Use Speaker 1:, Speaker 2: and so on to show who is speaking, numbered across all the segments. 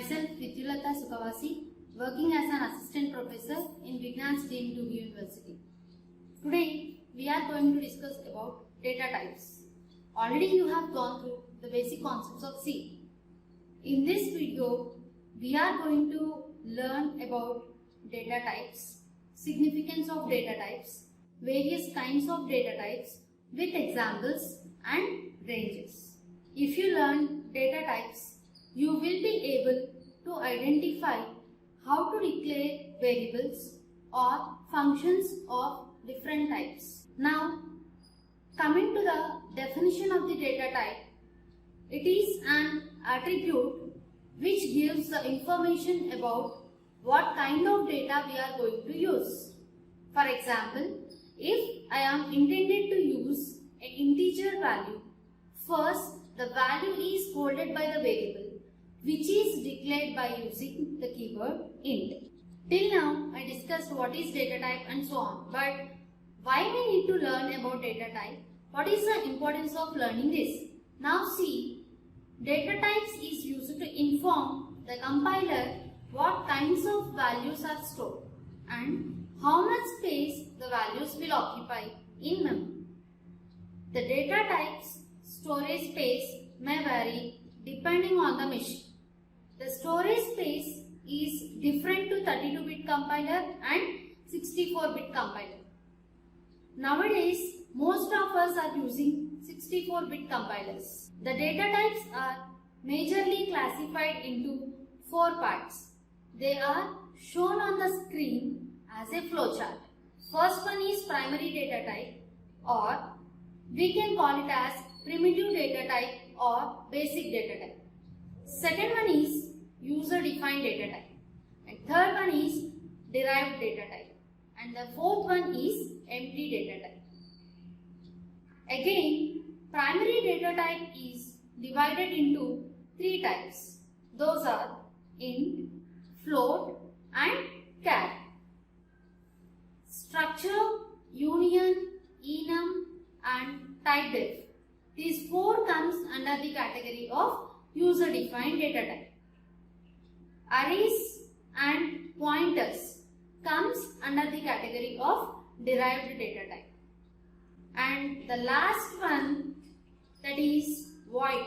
Speaker 1: Myself Vidyulata Sukhavasi, working as an assistant professor in Vignan STEAM Dugu University. Today we are going to discuss about data types. Already you have gone through the basic concepts of C. In this video we are going to learn about data types, significance of data types, various kinds of data types with examples and ranges. If you learn data types, you will be able to identify how to declare variables or functions of different types. Now, coming to the definition of the data type, it is an attribute which gives the information about what kind of data we are going to use. For example, if I am intended to use an integer value, first the value is holded by the variable which is declared by using the keyword int. Till now I discussed what is data type and so on, but why we need to learn about data type? What is the importance of learning this? Now see, data types is used to inform the compiler what kinds of values are stored and how much space the values will occupy in memory. The data types storage space may vary depending on the machine. The storage space is different to 32-bit compiler and 64-bit compiler. Nowadays, most of us are using 64-bit compilers. The data types are majorly classified into 4 parts. They are shown on the screen as a flowchart. First one is primary data type, or we can call it as primitive data type or basic data type. Second one is user defined data type, and third one is derived data type, and the fourth one is empty data type. Again, primary data type is divided into 3 types. Those are int, float and char. Structure, union, enum and typedef. These 4 comes under the category of user defined data type. Arrays and pointers comes under the category of derived data type. And the last one, that is void,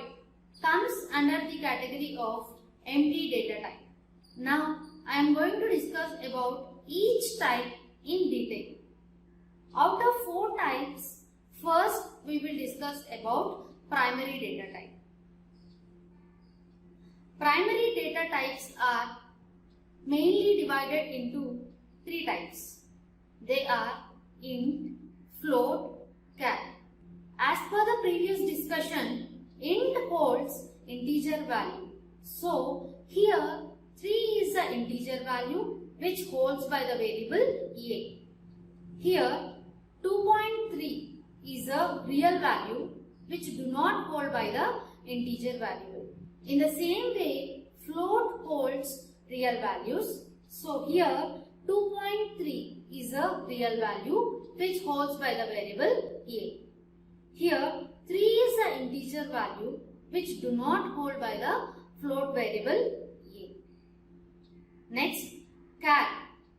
Speaker 1: comes under the category of empty data type. Now I am going to discuss about each type in detail. Out of 4 types, first we will discuss about primary data type. Primary data types are mainly divided into 3 types. They are int, float, char. As per the previous discussion, int holds integer value. So here 3 is the integer value which holds by the variable a. Here 2.3 is a real value which do not hold by the integer value. In the same way, float holds real values. So here 2.3 is a real value which holds by the variable a. Here 3 is the integer value which do not hold by the float variable a. Next, char.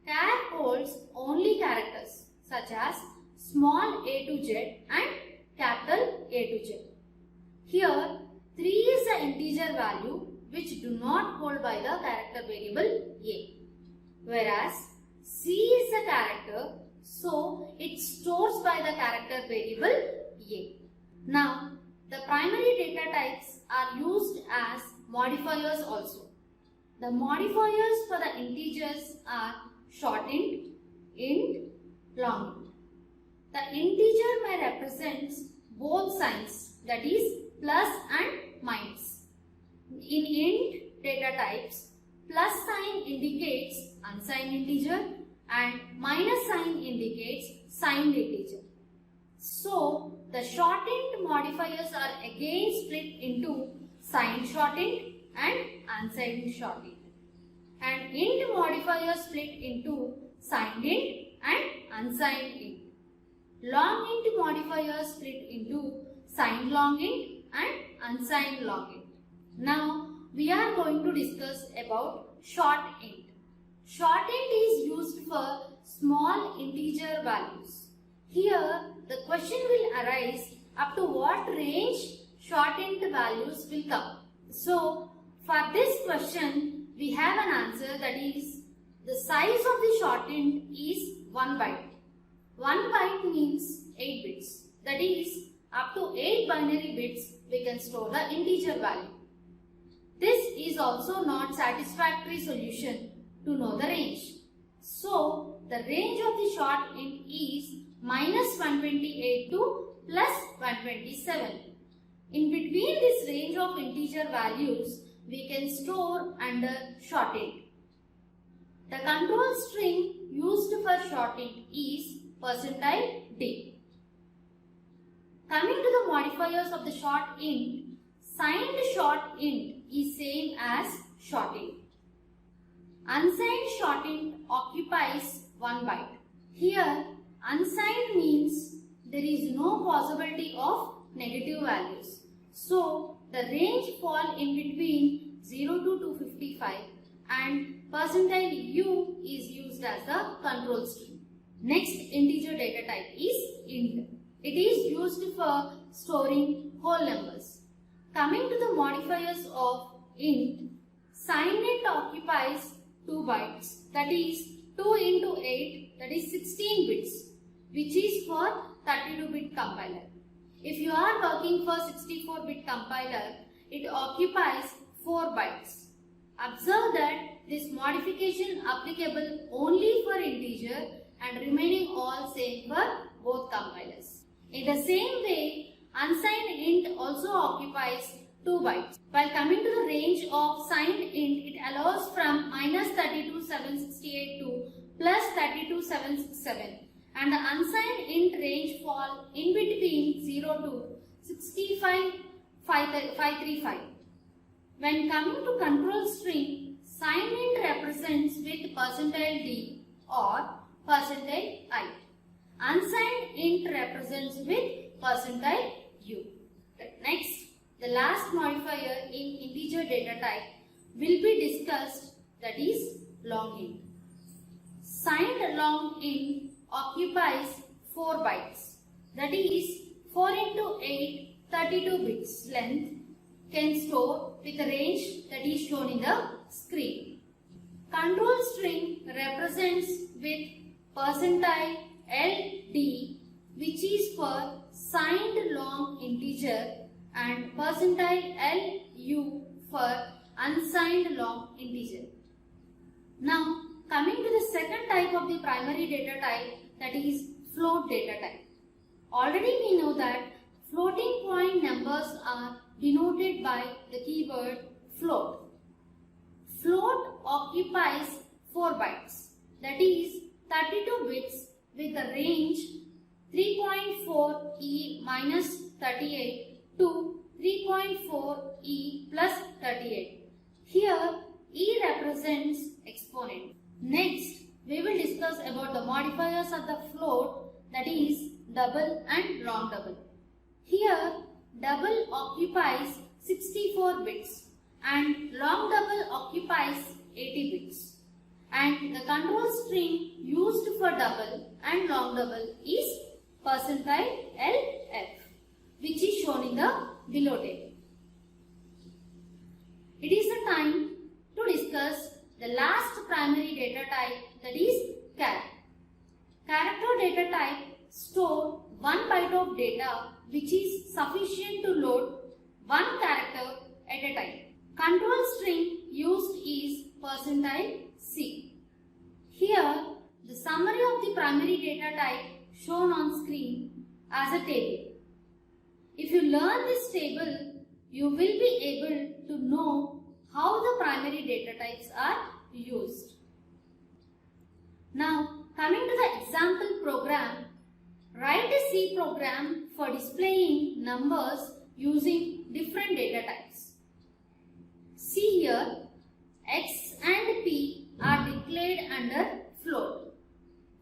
Speaker 1: Char holds only characters such as small a to z and capital A to z. Here 3 is the integer value which do not hold by the character variable a. Whereas C is the character, so it stores by the character variable a. Now the primary data types are used as modifiers also. The modifiers for the integers are shortint, int, longint. The integer may represent both signs, that is plus and minus. In int data types, plus sign indicates unsigned integer and minus sign indicates signed integer. So the shortint modifiers are again split into signed shortint and unsigned shortint. And int modifiers split into signed int and unsigned int. Long int modifiers split into signed long int and unsigned long int. Now we are going to discuss about short int. Short int is used for small integer values. Here the question will arise up to what range short int values will come. So for this question we have an answer, that is the size of the short int is 1 byte. 1 byte means 8 bits. That is up to 8 binary bits we can store the integer value. This is also not satisfactory solution to know the range. So the range of the short int is minus 128 to plus 127. In between this range of integer values we can store under short int. The control string used for short int is %d. Coming to the modifiers of the short int, signed short int is same as short int. Unsigned short int occupies 1 byte. Here, unsigned means there is no possibility of negative values. So, the range fall in between 0 to 255 and %u is used as the control string. Next integer data type is int. It is used for storing whole numbers. Coming to the modifiers of int, signed int occupies 2 bytes, that is 2 into 8, that is 16 bits, which is for 32-bit compiler. If you are working for 64-bit compiler, it occupies 4 bytes. Observe that this modification applicable only for integer and remaining all same for both compilers. In the same way, unsigned int also occupies 2 bytes. While coming to the range of signed int, it allows from minus 32,768 to plus 32,767, and the unsigned int range fall in between 0 to 65,535. When coming to control string, signed int represents with %d or %i. Unsigned int represents with %u. Next, the last modifier in integer data type will be discussed, that is long int. Signed long int occupies 4 bytes, that is 4 into 8, 32 bits length, can store with a range that is shown in the screen. Control string represents with %ld, which is for signed long integer, and %lu for unsigned long integer. Now coming to the second type of the primary data type, that is float data type. Already we know that floating point numbers are denoted by the keyword float. Float occupies 4 bytes, that is 32 bits with a range 3.4 e minus 38 to 3.4 e plus 38. Here e represents exponent. Next, we will discuss about the modifiers of the float, that is double and long double. Here double occupies 64 bits and long double occupies 80 bits. And the control string used for double and long double is %lf, which is shown in the below table. It is the time to discuss the last primary data type, that is char. Character data type store 1 byte of data which is sufficient to load 1 character at a time. Control string used is %c. Here the summary of the primary data type shown on screen as a table. If you learn this table, you will be able to know how the primary data types are used. Now coming to the example program, write a C program for displaying numbers using different data types. See here, x and p are declared under float,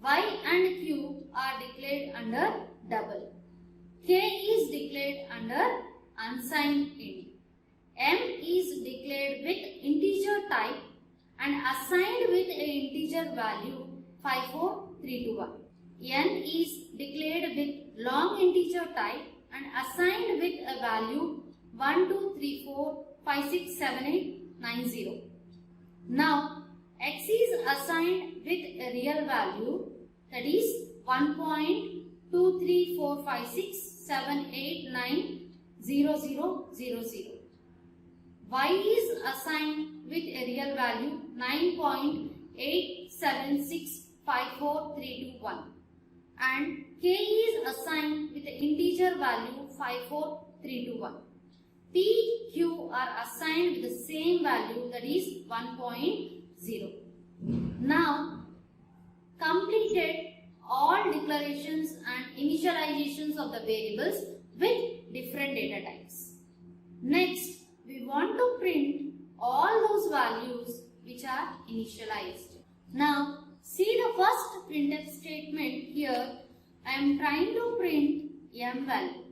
Speaker 1: y and q are declared under double, k is declared under unsigned int, M is declared with integer type and assigned with a integer value 54321. N is declared with long integer type and assigned with a value 1234567890. Now X is assigned with a real value, that is 1.23456789000. Y is assigned with a real value 9.87654321 and K is assigned with an integer value 54321. P, Q are assigned with the same value, that is 1.0. Now completed all declarations and initializations of the variables with different data types. Next, we want to print all those values which are initialized. Now, see the first printf statement here. I am trying to print M value.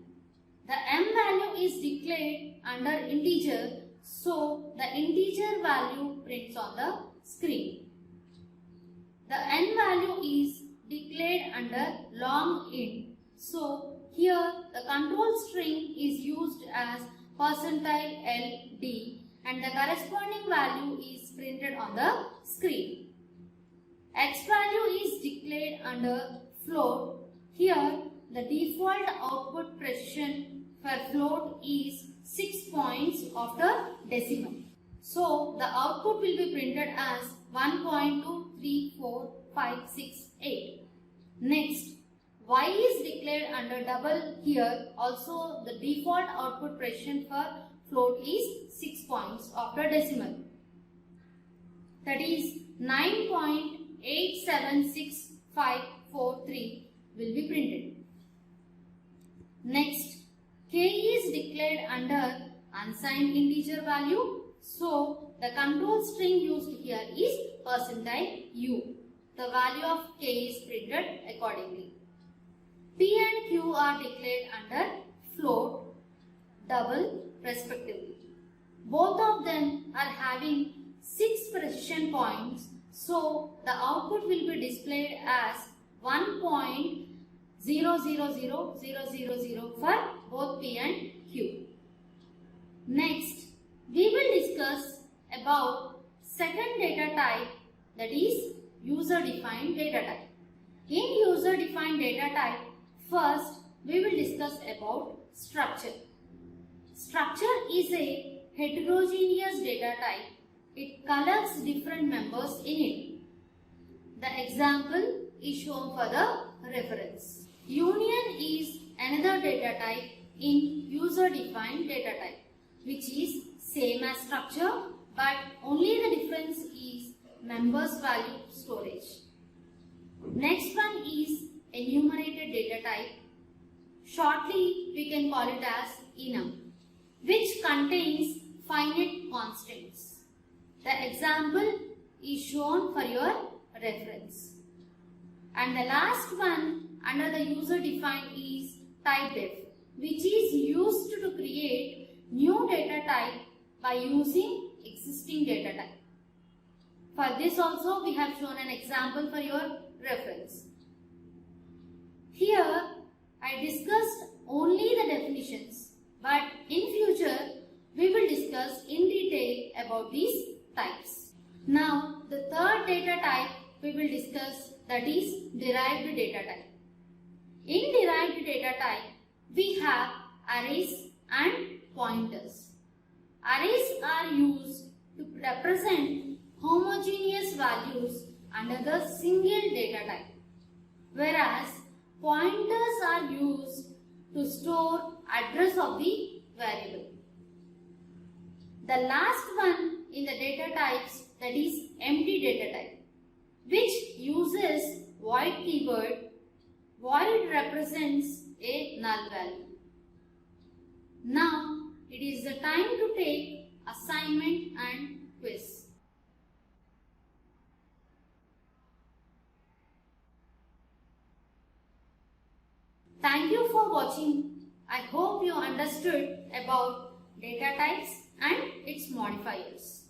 Speaker 1: The M value is declared under integer, so the integer value prints on the screen. The N value is declared under long int, so here the control string is used as %LD and the corresponding value is printed on the screen. X value is declared under float. Here the default output precision for float is 6 points after decimal. So the output will be printed as 1.234568. Next, Y is declared under double. Here also the default output precision for float is 6 points after decimal. That is 9.876543 will be printed. Next, K is declared under unsigned integer value. So the control string used here is %U. The value of K is printed accordingly. P and Q are declared under float, double respectively. Both of them are having 6 precision points, so the output will be displayed as 1.000000 for both P and Q. Next, we will discuss about second data type, that is user-defined data type. In user-defined data type, first we will discuss about structure. Structure is a heterogeneous data type. It collects different members in it. The example is shown for the reference. Union is another data type in user-defined data type, which is same as structure, but only the difference is members value storage. Next one is enumerated data type. Shortly, we can call it as enum, which contains finite constants. The example is shown for your reference. And the last one under the user-defined is typedef, which is used to create new data type by using existing data type. For this also we have shown an example for your reference. Here I discussed only the definitions, but in future we will discuss in detail about these types. Now the third data type we will discuss, that is derived data type. In derived data type we have arrays and pointers. Arrays are used to represent homogeneous values under the single data type, whereas pointers are used to store address of the variable. The last one in the data types, that is empty data type, which uses void keyword. Void represents a null value. Now it is the time to take assignment and quiz. Thank you for watching. I hope you understood about data types and its modifiers.